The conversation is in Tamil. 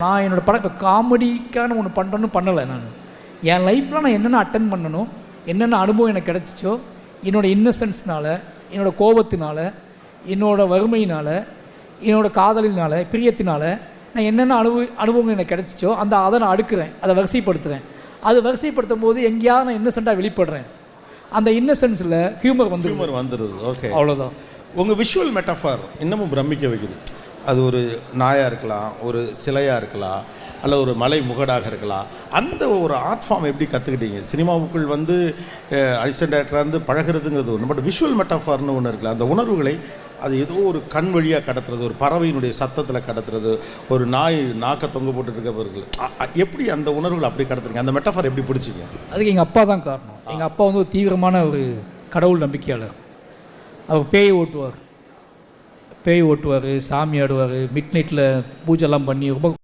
நான் என்னோடய படம் இப்போ காமெடிக்கான ஒன்று பண்ணுறேன்னு பண்ணலை. நான் என் லைஃப்பில் நான் என்னென்ன அட்டன் பண்ணணும், என்னென்ன அனுபவம் எனக்கு கிடச்சிச்சோ, என்னோடய இன்னசென்ஸ்னால், என்னோடய கோபத்தினால, என்னோடய வறுமையினால், என்னோடய காதலினால், பிரியத்தினால் நான் என்னென்ன அனுபவங்கள் எனக்கு கிடச்சிச்சோ அதை நான் அடுக்குறேன், அதை வரிசைப்படுத்துகிறேன். அது வரிசைப்படுத்தும் போது எங்கேயாவது நான் இன்னசென்ட்டாக வெளிப்படுறேன். அந்த இன்னசென்ஸில் ஹியூமர் வந்துடுது. ஓகே, அவ்வளோதான். உங்கள் விஷுவல் மெட்டாஃபார் இன்னமும் பிரமிக்க வைக்குது. அது ஒரு நாயாக இருக்கலாம், ஒரு சிலையாக இருக்கலாம், அல்ல ஒரு மலை முகடாக இருக்கலாம். அந்த ஒரு ஆர்ட் ஃபார்ம் எப்படி கற்றுக்கிட்டீங்க? சினிமாவுக்குள் வந்து அசிஸ்டன்ட் டேரக்டராக இருந்து பழகிறதுங்கிறது ஒன்று, பட் விஷுவல் மெட்டாஃபார்னு ஒன்று இருக்குல்ல, அந்த உணர்வுகளை அது ஏதோ ஒரு கண் வழியாக கடத்துறது, ஒரு பறவையினுடைய சத்தத்தில் கடத்துறது, ஒரு நாய் நாக்க தொங்க போட்டுருக்கவர்கள் எப்படி அந்த உணர்வுகள் அப்படி கடத்துறீங்க? அந்த மெட்டாஃபார் எப்படி பிடிச்சிங்க? அதுக்கு எங்கள் அப்பா தான் காரணம். எங்கள் அப்பா வந்து ஒரு தீவிரமான ஒரு கடவுள் நம்பிக்கையாளர். அவர் பேய் ஓட்டுவார், சாமி ஆடுவார், மிட் நைட்டில் பூஜைலாம் பண்ணி ரொம்ப